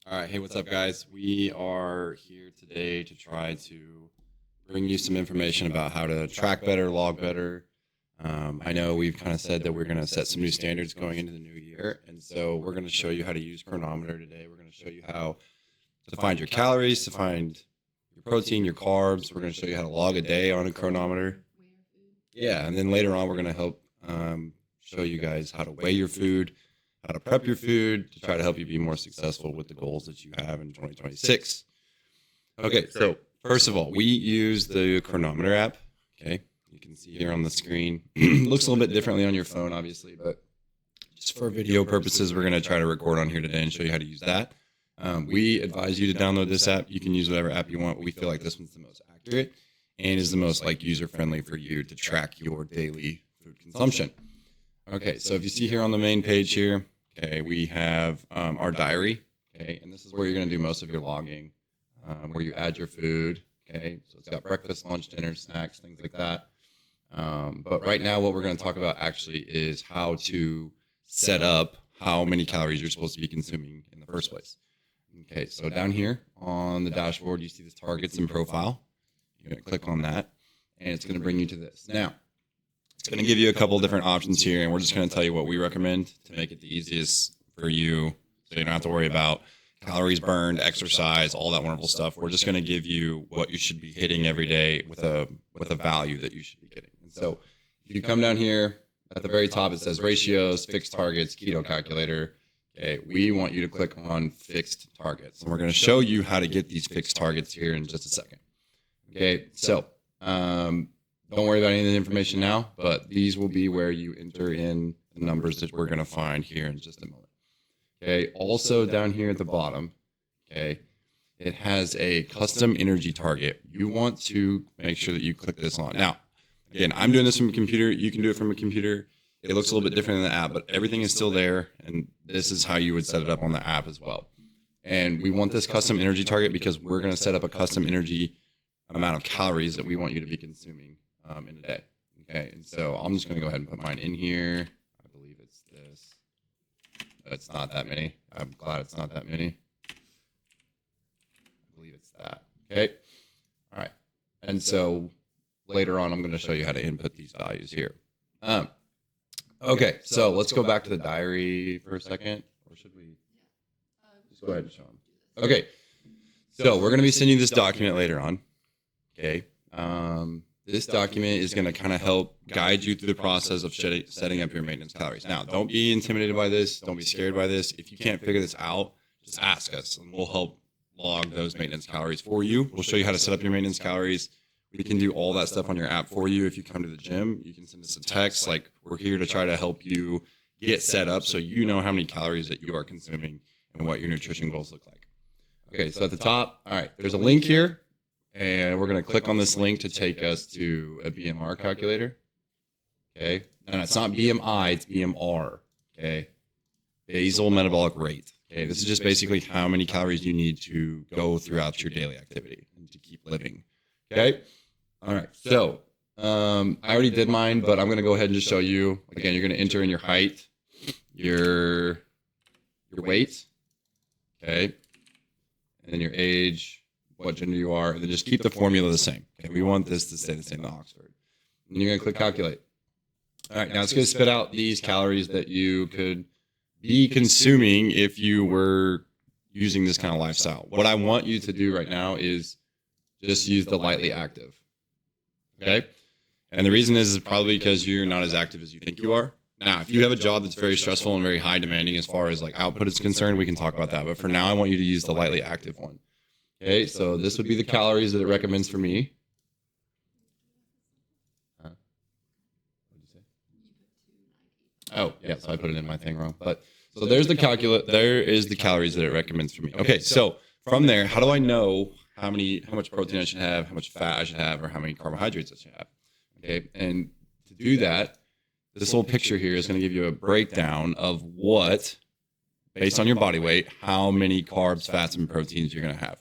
All right. Hey, what's up, guys? We are here today to try to bring you some information about how to track better, log better. I know we've kind of said that we're going to set some new standards going into the new year. And so we're going to show you how to use Cronometer today. We're going to show you how to find your calories, to find your protein, your carbs. We're going to show you how to log a day on a Cronometer. Yeah. And then later on, we're going to help show you guys how to weigh your food, how to prep your food to try to help you be more successful with the goals that you have in 2026. Okay, so first of all, we use the Cronometer app. Okay, you can see here on the screen. Looks a little bit differently on your phone, obviously, but just for video purposes, we're going to try to record on here today and show you how to use that. We advise you to download this app. You can use whatever app you want, but we feel like this one's the most accurate and is the most user-friendly for you to track your daily food consumption. Okay, so if you see here on the main page here, okay, we have our diary, okay, and this is where you're going to do most of your logging, where you add your food, okay, so it's got breakfast, lunch, dinner, snacks, things like that. But right now what we're going to talk about actually is how to set up how many calories you're supposed to be consuming in the first place. Okay, so down here on the dashboard, you see this targets and profile. You're going to click on that, and it's going to bring you to this. Now, it's going to give you a couple different options here, and we're just going to tell you what we recommend to make it the easiest for you so you don't have to worry about calories burned, exercise, all that wonderful stuff. We're just going to give you what you should be hitting every day with a value that you should be getting. And so if you come down here at the very top, it says ratios, fixed targets, keto calculator. Okay, we want you to click on fixed targets, and we're going to show you how to get these fixed targets here in just a second. Okay, so don't worry about any of the information now, but these will be where you enter in the numbers that we're going to find here in just a moment. Okay, also down here at the bottom, okay, it has a custom energy target. You want to make sure that you click this on. Now, again, I'm doing this from a computer. You can do it from a computer. It looks a little bit different in the app, but everything is still there, and this is how you would set it up on the app as well. And we want this custom energy target because we're going to set up a custom energy amount of calories that we want you to be consuming in a day. Okay, and so I'm just going to go ahead and put mine in here. I believe it's this. It's not that many. I'm glad it's not that many. I believe it's that. Okay, all right. And so later on, I'm going to show you how to input these values here. Okay, so let's go back to the diary for a second. Or should we just go ahead and show them? Okay, so we're going to be sending you this document later on. Okay. This document is going to kind of help guide you through the process of setting up your maintenance calories. Now, don't be intimidated by this. Don't be scared by this. If you can't figure this out, just ask us, and we'll help log those maintenance calories for you. We'll show you how to set up your maintenance calories. We can do all that stuff on your app for you. If you come to the gym, you can send us a text. Like, we're here to try to help you get set up so you know how many calories that you are consuming and what your nutrition goals look like. Okay, so at the top, all right, there's a link here. And we're going to click on this link to take us to a BMR calculator. Okay. And it's not BMI, it's BMR. Okay. Basal metabolic rate. Okay. This is just basically how many calories you need to go throughout your daily activity and to keep living. Okay. All right. So I already did mine, but I'm going to go ahead and just show you. Again, you're going to enter in your height, your weight. Okay. And then your age, what gender you are, and then just keep the formula the same. Okay, we want this to stay the same in Oxford. And you're going to click calculate. All right, now it's going to spit out these calories that you could be consuming if you were using this kind of lifestyle. What I want you to do right now is just use the lightly active. Okay? And the reason is probably because you're not as active as you think you are. Now, if you have a job that's very stressful and very high demanding as far as output is concerned, we can talk about that. But for now, I want you to use the lightly active one. Okay, so this would be the calories that it recommends for me. What did you say? Oh, yeah, so I put it in my thing wrong. But so there's the there is the calories that it recommends for me. Okay, so from there, how do I know how much protein I should have, how much fat I should have, or how many carbohydrates I should have? Okay, and to do that, this little picture here is going to give you a breakdown of what, based on your body weight, how many carbs, fats, and proteins you're going to have.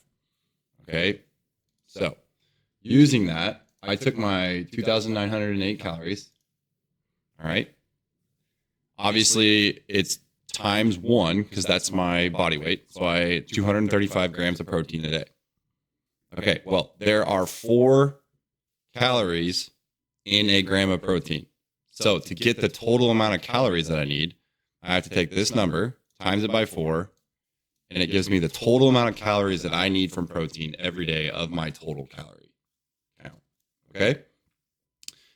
Okay, so using that, I took my 2,908 calories. All right. Obviously, it's times 1, because that's my body weight. So I 235 grams of protein a day. Okay, well, there are 4 calories in a gram of protein. So to get the total amount of calories that I need, I have to take this number, times it by 4, and it gives me the total amount of calories that I need from protein every day of my total calorie count. Okay?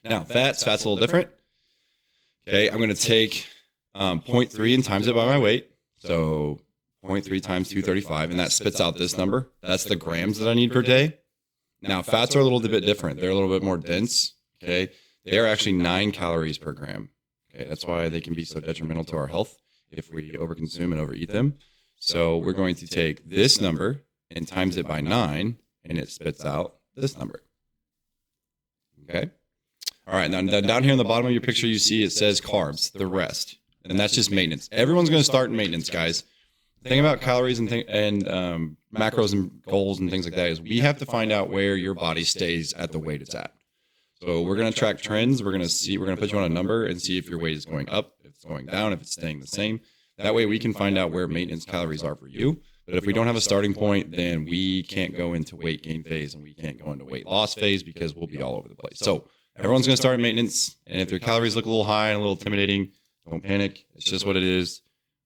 Now, fat's a little different. Okay, I'm going to take 0.3 and times it by my weight. So 0.3 times 235, and that spits out this number. That's the grams that I need per day. Now, fats are a little bit different. They're a little bit more dense. Okay, they are actually 9 calories per gram. Okay, that's why they can be so detrimental to our health if we overconsume and overeat them. So we're going to take this number and times it by 9, and it spits out this number. Okay. All right. Now down here in the bottom of your picture, you see it says carbs, the rest, and that's just maintenance. Everyone's going to start in maintenance, guys. The thing about calories and macros and goals and things like that is we have to find out where your body stays at the weight it's at. So we're going to track trends. We're going to put you on a number and see if your weight is going up, if it's going down, if it's staying the same. That way we can find out where maintenance calories are for you. But if we don't have a starting point, then we can't go into weight gain phase and we can't go into weight loss phase because we'll be all over the place. So everyone's going to start maintenance. And if their calories look a little high and a little intimidating, don't panic. It's just what it is.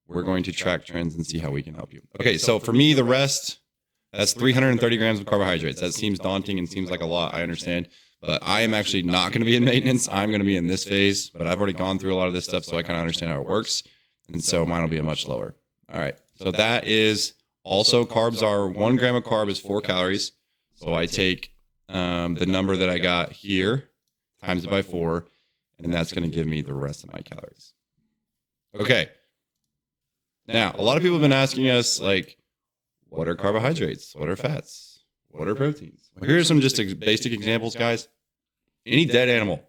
We're going to track trends and see how we can help you. Okay, so for me, the rest, that's 330 grams of carbohydrates. That seems daunting and seems like a lot, I understand. But I am actually not going to be in maintenance. I'm going to be in this phase. But I've already gone through a lot of this stuff, so I kind of understand how it works. And so mine will be a much lower. All right, so that is also carbs are 1 gram of carb is 4 calories. So I take the number that I got here, times it by 4, and that's going to give me the rest of my calories. Okay. Now, a lot of people have been asking us, like, what are carbohydrates? What are fats? What are proteins? Well, here are some just basic examples, guys. Any dead animal.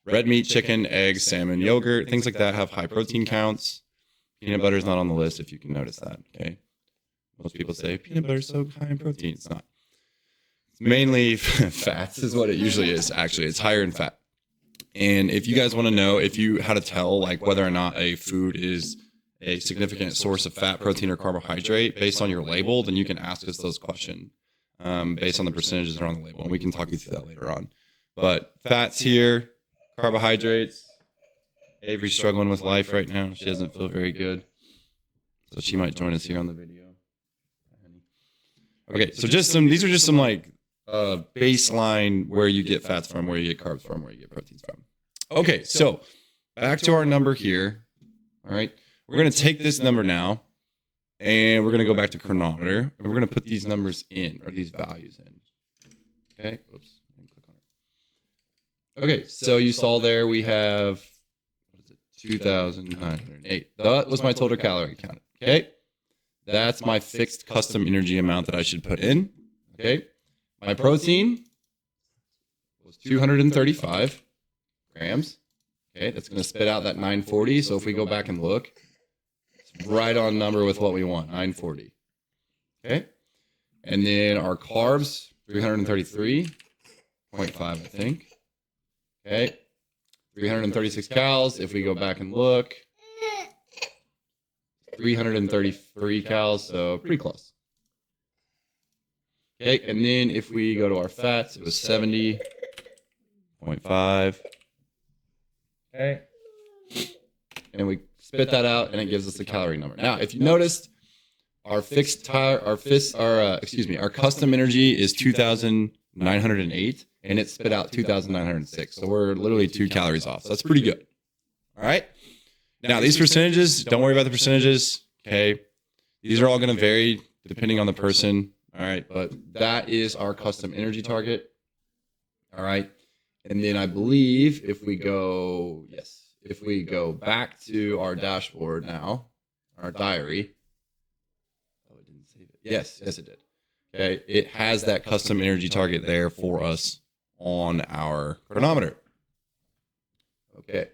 Red meat, chicken, eggs, salmon, yogurt, things like that have high protein counts. Peanut butter is not on the list, if you can notice that, okay? Most people say, peanut butter is so high in protein. It's not. It's mainly fats is what it usually is, actually. It's higher in fat. And if you guys want to know how to tell, like, whether or not a food is a significant source of fat, protein, or carbohydrate based on your label, then you can ask us those questions based on the percentages that are on the label. And we can talk you through that later on. But fats here, carbohydrates. Avery's struggling with life right now. She doesn't feel very good. So she might join us here on the video. Okay, so these are just some like baseline where you get fats from, where you get carbs from, where you get proteins from. Okay, so back to our number here. All right. We're going to take this number now, and we're going to go back to Cronometer, and we're going to put these numbers in, or these values in. Okay, oops. Click on it. Okay, so you saw there we have, 2,908. That was my total calorie count. Okay, that's my fixed custom energy amount that I should put in. Okay, my protein was 235 grams. Okay, that's going to spit out that 940. So if we go back and look, it's right on number with what we want, 940. Okay, and then our carbs, 333.5, I think. Okay, 336 calories. If we go back and look, 333 calories, so pretty close. Okay, and then if we go to our fats, it was 70.5. Okay, and we spit that out, and it gives us the calorie number. Now, if you noticed, our custom energy is 2,908, and it spit out 2,906. So we're literally 2 calories off. So that's pretty good. All right. Now, these percentages, don't worry about the percentages. Okay, these are all going to vary depending on the person. All right, but that is our custom energy target. All right. And then I believe if we go back to our dashboard now, our diary. Oh, it didn't save it. Yes, it did. Okay, it has that custom energy target there for us on our Cronometer. Okay.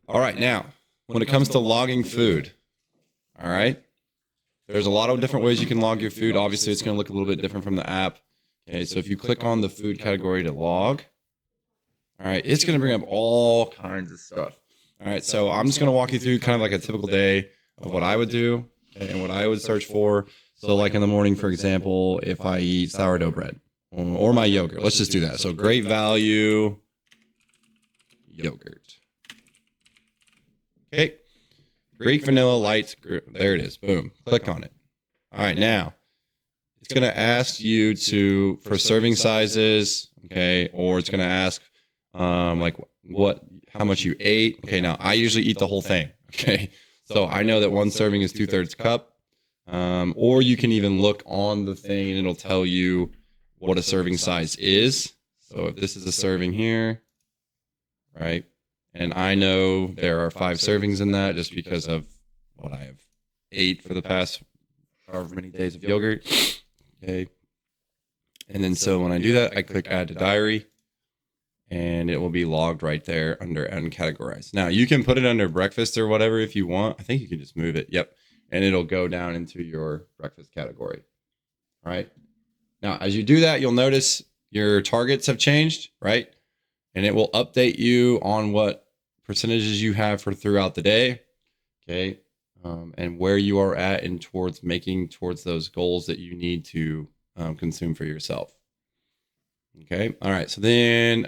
All right, now, when it comes to logging food, all right, there's a lot of different ways you can log your food. Obviously, it's going to look a little bit different from the app. Okay, so if you click on the food category to log, all right, it's going to bring up all kinds of stuff. All right, so I'm just going to walk you through kind of like a typical day of what I would do and what I would search for. So like in the morning, for example, if I eat sourdough bread or my yogurt, let's just do that. So great value yogurt. Okay. Greek vanilla light. There it is. Boom. Click on it. All right. Now it's going to ask you for serving sizes. Okay. Or it's going to ask like how much you ate. Okay. Now I usually eat the whole thing. Okay. So I know that one serving is 2/3 cup. Or you can even look on the thing and it'll tell you what a serving size is. So if this is a serving here, right? And I know there are 5 servings in that just because of what I have ate for the past however many days of yogurt. Okay. And then so when I do that, I click add to diary and it will be logged right there under uncategorized. Now you can put it under breakfast or whatever if you want. I think you can just move it. Yep. And it'll go down into your breakfast category. All right. Now, as you do that, you'll notice your targets have changed, right? And it will update you on what percentages you have for throughout the day. Okay. And where you are at and towards those goals that you need to consume for yourself. Okay. All right. So then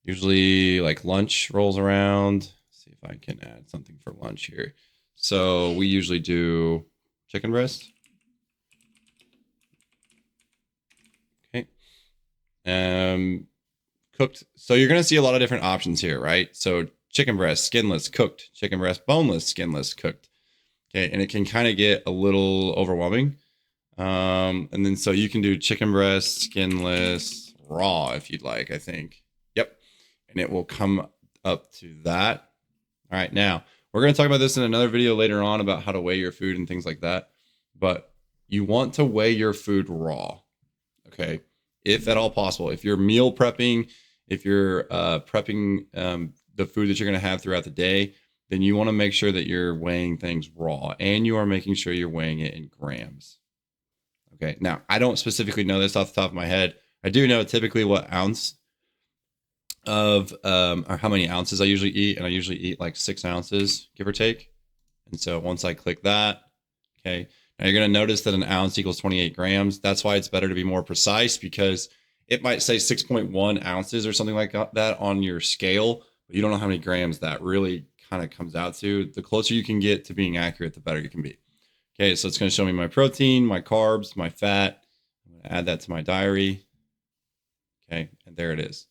usually like lunch rolls around. Let's see if I can add something for lunch here. So we usually do chicken breast. Okay. Cooked. So you're going to see a lot of different options here, right? So chicken breast, skinless, cooked. Chicken breast, boneless, skinless, cooked. Okay. And it can kind of get a little overwhelming. And then so you can do chicken breast, skinless, raw if you'd like, I think. Yep. And it will come up to that. All right. Now, we're going to talk about this in another video later on about how to weigh your food and things like that. But you want to weigh your food raw, okay? If at all possible. If you're meal prepping, if you're prepping the food that you're going to have throughout the day, then you want to make sure that you're weighing things raw and you are making sure you're weighing it in grams. Okay, now I don't specifically know this off the top of my head. I do know typically what ounce of or how many ounces I usually eat, and I usually eat like 6 ounces, give or take. And so once I click that, okay, now you're going to notice that an ounce equals 28 grams. That's why it's better to be more precise, because it might say 6.1 ounces or something like that on your scale, but you don't know how many grams that really kind of comes out to. The closer you can get to being accurate, the better you can be. Okay, so it's going to show me my protein, my carbs, my fat. I'm going to add that to my diary. Okay, and there it is.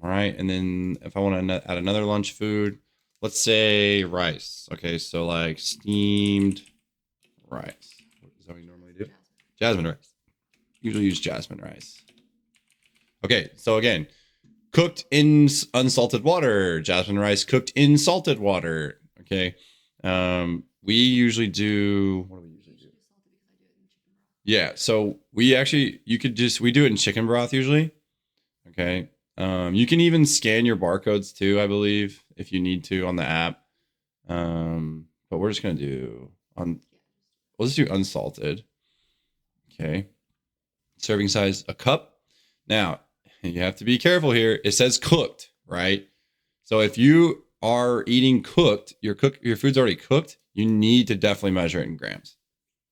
All right, and then if I want to add another lunch food, let's say rice. Okay, so like steamed rice. Is that what you normally do? Jasmine rice. Usually use jasmine rice. Okay, so again, cooked in unsalted water. Jasmine rice cooked in salted water. Okay, we usually do. What do we usually do? Yeah, so we do it in chicken broth usually. Okay. You can even scan your barcodes too, I believe, if you need to on the app. But we're just going to do we'll just do unsalted. Okay. Serving size, a cup. Now, you have to be careful here. It says cooked, right? So if you are eating cooked, your food's already cooked, you need to definitely measure it in grams.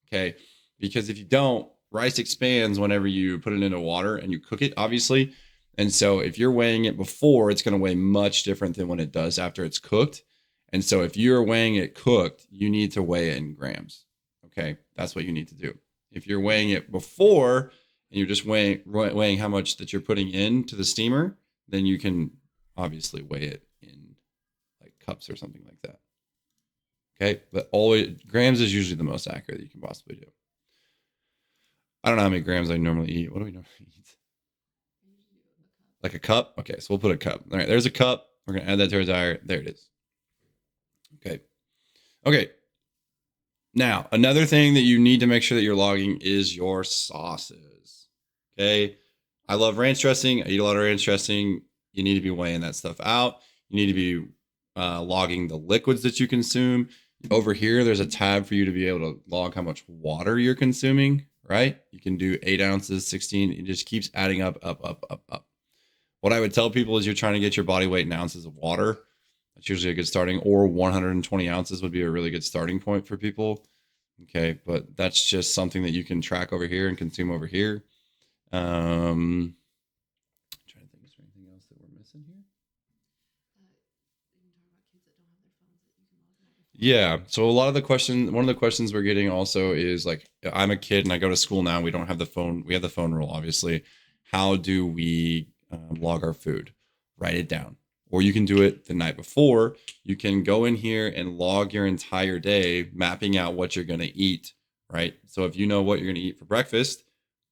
Okay. Because if you don't, rice expands whenever you put it into water and you cook it, obviously. And so if you're weighing it before, it's going to weigh much different than when it does after it's cooked. And so if you're weighing it cooked, you need to weigh it in grams. Okay. That's what you need to do. If you're weighing it before and you're just weighing how much that you're putting into the steamer, then you can obviously weigh it in like cups or something like that. Okay. But always grams is usually the most accurate that you can possibly do. I don't know how many grams I normally eat. What do we normally eat? Like a cup? Okay, so we'll put a cup. All right, there's a cup. We're going to add that to our diary. There it is. Okay. Now, another thing that you need to make sure that you're logging is your sauces. Okay. I love ranch dressing. I eat a lot of ranch dressing. You need to be weighing that stuff out. You need to be logging the liquids that you consume. Over here, there's a tab for you to be able to log how much water you're consuming, right? You can do 8 ounces, 16. It just keeps adding up. What I would tell people is you're trying to get your body weight in ounces of water. That's usually a good starting, or 120 ounces would be a really good starting point for people. Okay, but that's just something that you can track over here and consume over here. I'm trying to think, is there anything else that we're missing here? Yeah. So a lot of the questions, one of the questions we're getting also is like, I'm a kid and I go to school now. We don't have the phone. We have the phone rule, obviously. How do we log our food? Write it down. Or you can do it the night before. You can go in here and log your entire day, mapping out what you're going to eat, right? So if you know what you're going to eat for breakfast,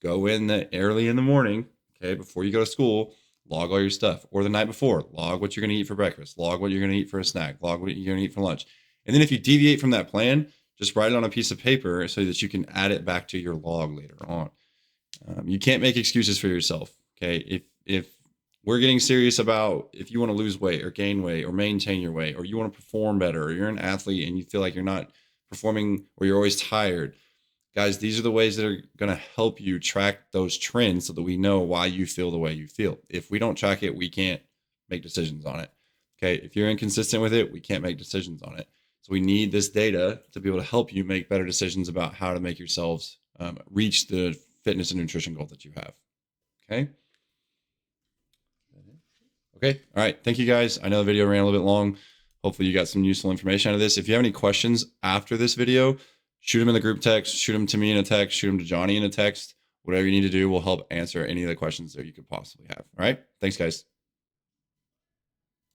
go in early in the morning, okay, before you go to school, log all your stuff. Or the night before, log what you're going to eat for breakfast, log what you're going to eat for a snack, log what you're going to eat for lunch. And then if you deviate from that plan, just write it on a piece of paper so that you can add it back to your log later on. You can't make excuses for yourself, okay? If we're getting serious about if you want to lose weight or gain weight or maintain your weight, or you want to perform better, or you're an athlete and you feel like you're not performing, or you're always tired, guys, these are the ways that are going to help you track those trends so that we know why you feel the way you feel. If we don't track it, we can't make decisions on it. Okay. If you're inconsistent with it, we can't make decisions on it. So we need this data to be able to help you make better decisions about how to make yourselves reach the fitness and nutrition goal that you have. Okay. Okay. All right. Thank you guys. I know the video ran a little bit long. Hopefully you got some useful information out of this. If you have any questions after this video, shoot them in the group text, shoot them to me in a text, shoot them to Johnny in a text. Whatever you need to do will help answer any of the questions that you could possibly have. All right. Thanks, guys.